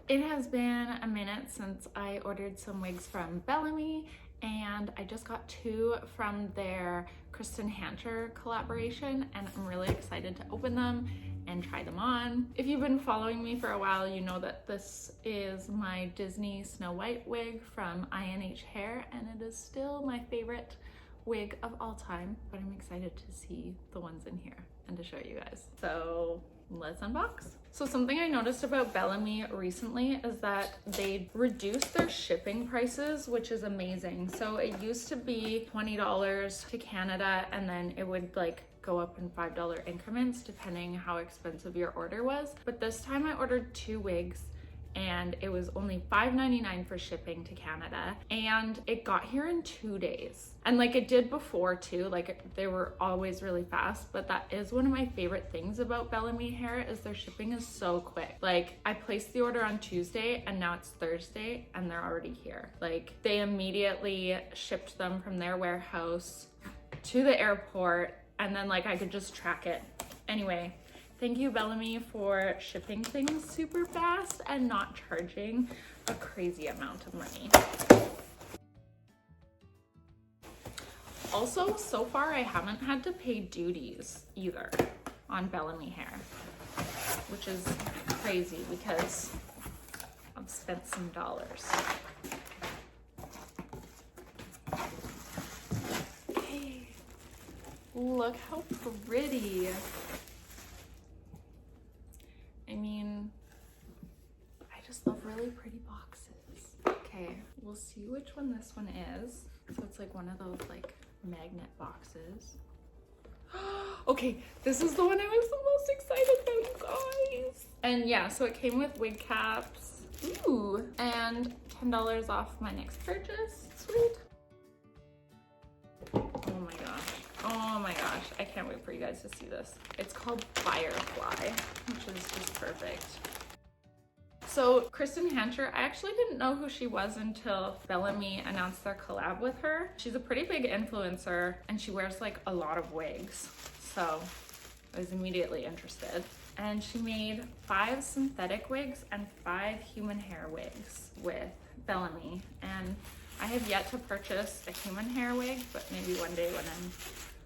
It has been a minute since I ordered some wigs from Bellami, and I just got 2 from their Kristan Hancher collaboration, and I'm really excited to open them and try them on. If you've been following me for a while, you know that this is my Disney Snow White wig from Hair, and it is still my favorite wig of all time, but I'm excited to see the ones in here and to show you guys. So let's unbox. So something I noticed about Bellami recently is that they reduced their shipping prices, which is amazing. So it used to be $20 to Canada, and then it would like go up in $5 increments depending how expensive your order was. But this time I ordered 2 wigs and it was only $5.99 for shipping to Canada, and it got here in 2 days. And like it did before too, like they were always really fast, but that is one of my favorite things about Bellami Hair is their shipping is so quick. Like I placed the order on Tuesday and now it's Thursday and they're already here. Like they immediately shipped them from their warehouse to the airport, and then like I could just track it. Anyway, thank you Bellami for shipping things super fast and not charging a crazy amount of money. Also, so far I haven't had to pay duties either on Bellami Hair, which is crazy because I've spent some dollars. Okay, look how pretty. I mean, I just love really pretty boxes. Okay, we'll see which one this one is. So it's like one of those like magnet boxes. Okay, this is the one I was the most excited about, you guys. And yeah, so it came with wig caps. Ooh, and $10 off my next purchase. Sweet. Oh my gosh. Oh my gosh, I can't wait for you guys to see this. It's called Firefly, which is just perfect. So Kristan Hancher, I actually didn't know who she was until Bellami announced their collab with her. She's a pretty big influencer and she wears like a lot of wigs. So I was immediately interested. And she made 5 synthetic wigs and 5 human hair wigs with Bellami. And I have yet to purchase a human hair wig, but maybe one day when I'm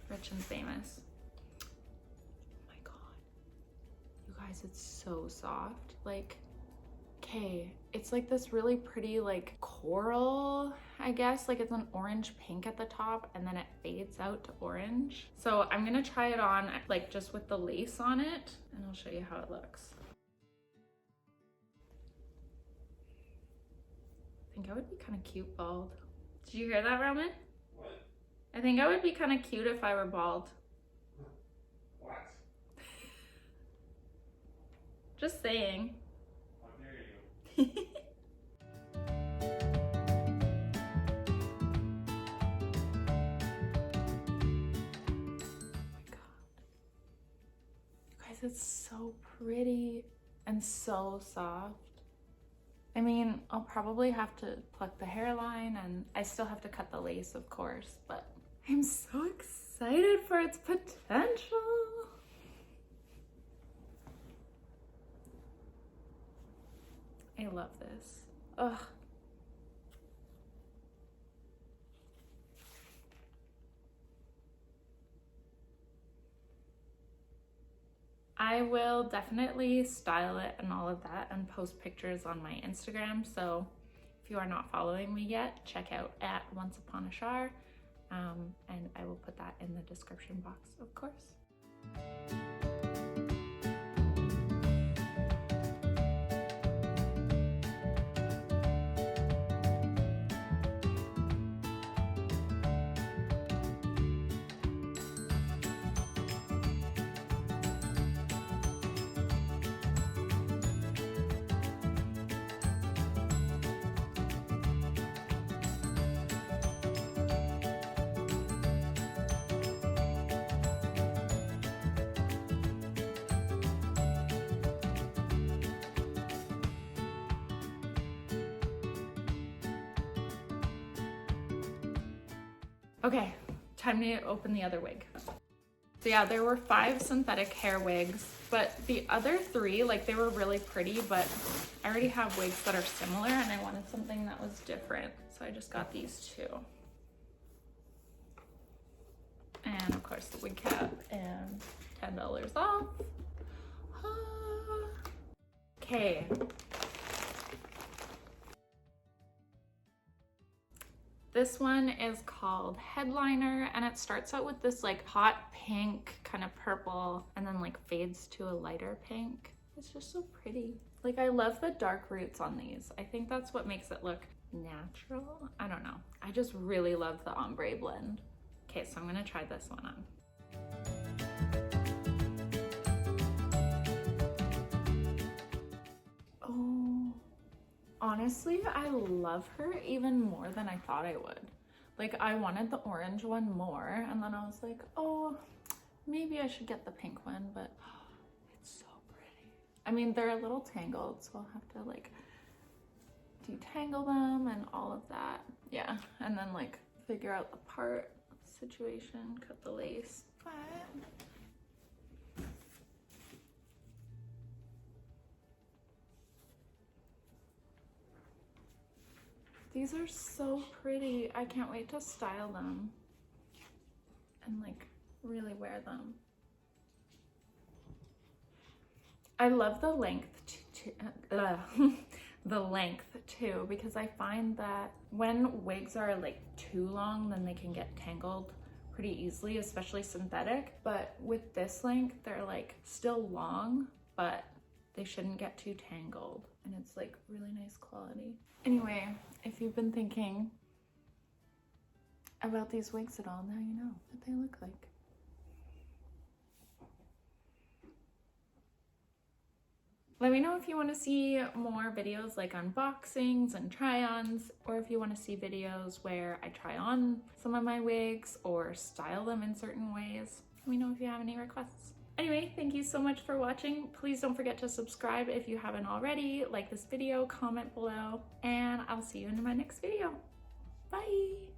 rich and famous. Oh my God. You guys, it's so soft. Like, okay, it's like this really pretty like coral, I guess. Like it's an orange pink at the top and then it fades out to orange. So I'm gonna try it on like just with the lace on it and I'll show you how it looks. I think I would be kind of cute bald. Did you hear that, Roman? What? I think I would be kind of cute if I were bald. What? Just saying. How dare you? It's so pretty and so soft. I mean, I'll probably have to pluck the hairline and I still have to cut the lace, of course, but I'm so excited for its potential. I love this. Ugh. I will definitely style it and all of that and post pictures on my Instagram. So if you are not following me yet, check out at Once Upon a Shar. And I will put that in the description box, of course. Okay, time to open the other wig. So yeah, there were 5 synthetic hair wigs But the other three, like they were really pretty, but I already have wigs that are similar and I wanted something that was different. So I just got these two. And of course the wig cap and $10 off. Okay. This one is called Headliner, and it starts out with this like hot pink, kind of purple, and then like fades to a lighter pink. It's just so pretty. Like I love the dark roots on these. I think that's what makes it look natural. I don't know. I just really love the ombre blend. Okay, so I'm gonna try this one on. Oh. Honestly, I love her even more than I thought I would. Like I wanted the orange one more, and then I was like, oh, maybe I should get the pink one, but oh, it's so pretty. I mean, they're a little tangled, so I'll have to like detangle them and all of that. Yeah, and then like figure out the part situation, cut the lace. But these are so pretty. I can't wait to style them and like really wear them. I love the length the length too, because I find that when wigs are like too long, then they can get tangled pretty easily, especially synthetic. But with this length, they're like still long, but they shouldn't get too tangled, and it's like really nice quality. Anyway, if you've been thinking about these wigs at all, now you know what they look like. Let me know if you want to see more videos like unboxings and try-ons, or if you want to see videos where I try on some of my wigs or style them in certain ways. Let me know if you have any requests. Anyway, thank you so much for watching. Please don't forget to subscribe if you haven't already, like this video, comment below, and I'll see you in my next video. Bye!